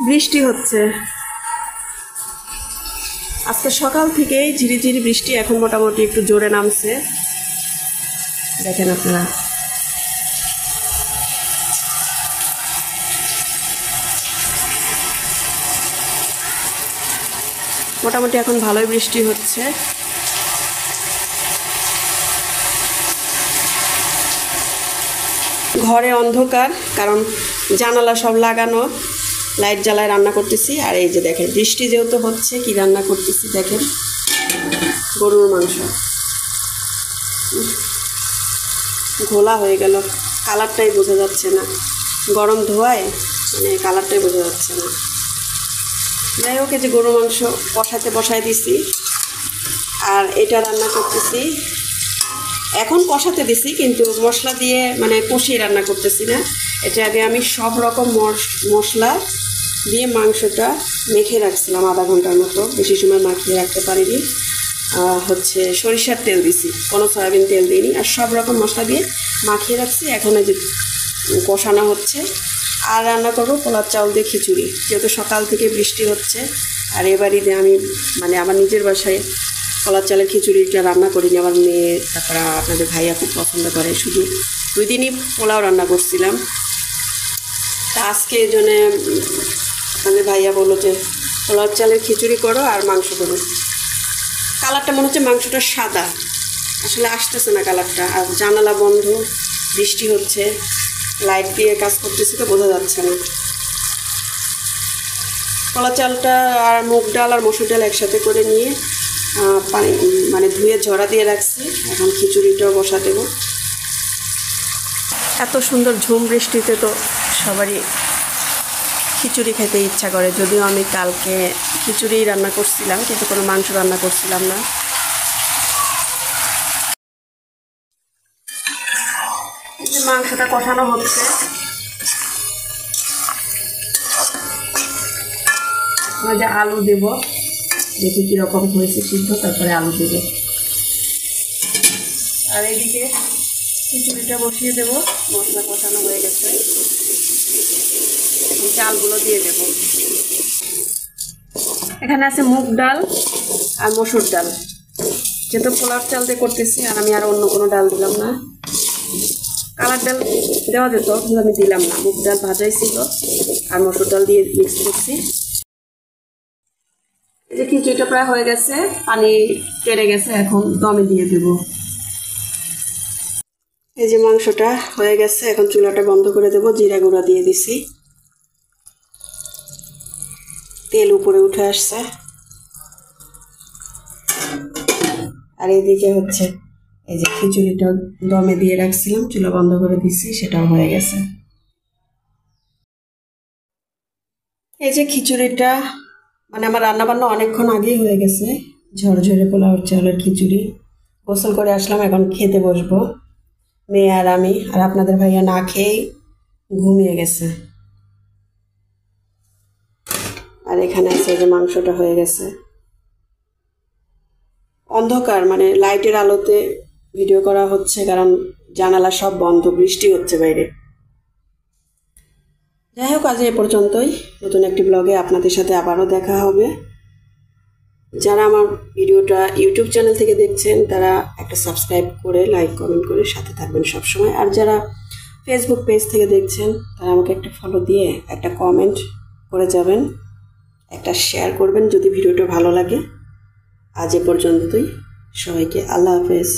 বৃষ্টি হচ্ছে আজকে সকাল থেকেই ঝিরিঝিরি বৃষ্টি। এখন মোটামুটি একটু জোরে নামছে, দেখেন আপনারা। মোটামুটি এখন ভালোই বৃষ্টি হচ্ছে। ঘরে অন্ধকার, কারণ জানালা সব লাগানো, লাইট জ্বালায় রান্না করতেছি। আর এই যে দেখেন বৃষ্টি যেহেতু হচ্ছে, কি রান্না করতেছি দেখেন, গরুর মাংস। ঘোলা হয়ে গেল, কালারটাই বোঝা যাচ্ছে না, গরম ধোয়ায় মানে কালারটাই বোঝা যাচ্ছে না। যাই হোক, এই যে গরুর মাংস বসায় দিছি, আর এটা রান্না করতেছি। এখন কষাতে দিছি, কিন্তু মশলা দিয়ে মানে কষিয়ে রান্না করতেছি না। এটা আগে আমি সব রকম মশলা দিয়ে মাংসটা মেখে রাখছিলাম আধা ঘন্টার মতো, বেশি সময় মাখিয়ে রাখতে পারিনি। হচ্ছে সরিষার তেল দিছি, কোনো সয়াবিন তেল দিইনি, আর সব রকম মশলা দিয়ে মাখিয়ে রাখছি। এখন এই যে কষানো হচ্ছে। আর রান্না করবো পোলার চাউল দিয়ে খিচুড়ি, যেহেতু সকাল থেকে বৃষ্টি হচ্ছে। আর এবারই আমি মানে আমার নিজের বাসায় পোলার চালের খিচুড়িটা রান্না করিনি, আমার মেয়ে তারপরে আপনাদের ভাইয়া খুব পছন্দ করে। শুধু 2 দিনই পোলাও রান্না করছিলাম। তা আজকে এই জন্যে আপনাদের ভাইয়া বললো যে পোলার চালের খিচুড়ি করো আর মাংস করো। কালারটা মনে হচ্ছে মাংসটা সাদা, আসলে আসতেছে না কালারটা। আর জানালা বন্ধ, বৃষ্টি হচ্ছে, লাইট দিয়ে কাজ করতেছি তো বোঝা যাচ্ছে না। পোলার চালটা আর মুগ ডাল আর মসুর ডাল একসাথে করে নিয়ে পানি মানে ধুয়ে ঝরা দিয়ে রাখছি। এখন খিচুড়িটাও বসা দেব। এত সুন্দর ঝুম বৃষ্টিতে তো সবারই খিচুড়ি খেতে ইচ্ছা করে। যদিও আমি কালকে খিচুড়ি রান্না করছিলাম, কিন্তু কোনো মাংস রান্না করছিলাম না। মাংসটা কষানো হচ্ছে। যে আলু দেব, দেখি কীরকম হয়েছে সিদ্ধ, তারপরে আলু দেব। আর এদিকে খিচুড়িটা বসিয়ে দেব। মশলা কষানো হয়ে গেছে, এখন চালগুলো দিয়ে দেব। এখানে আছে মুগ ডাল আর মসুর ডাল, যেহেতু পোলার চাল দিয়ে করতেছি, আর আমি আর অন্য কোনো ডাল দিলাম না। কালার ডাল দেওয়া যেত, কিন্তু আমি দিলাম না। মুগ ডাল ভাজাই ছিল, আর মসুর ডাল দিয়ে মিক্স করছি। এই যে খিচুড়িটা প্রায় হয়ে গেছে, পানি টেনে গেছে, এখন দমে দিয়ে দেব। এই যে মাংসটা হয়ে গেছে, এখন চুলাটা বন্ধ করে দেব। জিরা গুঁড়া দিয়ে দিছি, তেল উপরে উঠে আসছে। আর এইদিকে হচ্ছে এই যে খিচুড়িটা দমে দিয়ে রাখছিলাম, চুলা বন্ধ করে দিছি, সেটাও হয়ে গেছে। এই যে খিচুড়িটা মানে আমার রান্নাবান্না অনেকক্ষণ আগেই হয়ে গেছে। ঝরঝরে পোলাও চালের খিচুড়ি। গোসল করে আসলাম, এখন খেতে বসবো মেয়ে আর আমি। আর আপনাদের ভাইয়া না খেয়েই ঘুমিয়ে গেছে। আর এখানে আছে যে মাংসটা হয়ে গেছে। অন্ধকার, মানে লাইটের আলোতে ভিডিও করা হচ্ছে, কারণ জানালা সব বন্ধ, বৃষ্টি হচ্ছে বাইরে। যাই হোক, আজ এ পর্যন্তই। নতুন একটি ব্লগে আপনাদের সাথে আবারও দেখা হবে। যারা আমার ভিডিওটা ইউটিউব চ্যানেল থেকে দেখছেন, তারা একটা সাবস্ক্রাইব করে লাইক কমেন্ট করে সাথে থাকবেন সবসময়। আর যারা ফেসবুক পেজ থেকে দেখছেন, তারা আমাকে একটা ফলো দিয়ে একটা কমেন্ট করে যাবেন, একটা শেয়ার করবেন যদি ভিডিওটা ভালো লাগে। আজ এ পর্যন্তই, সবাইকে আল্লাহ হাফেজ।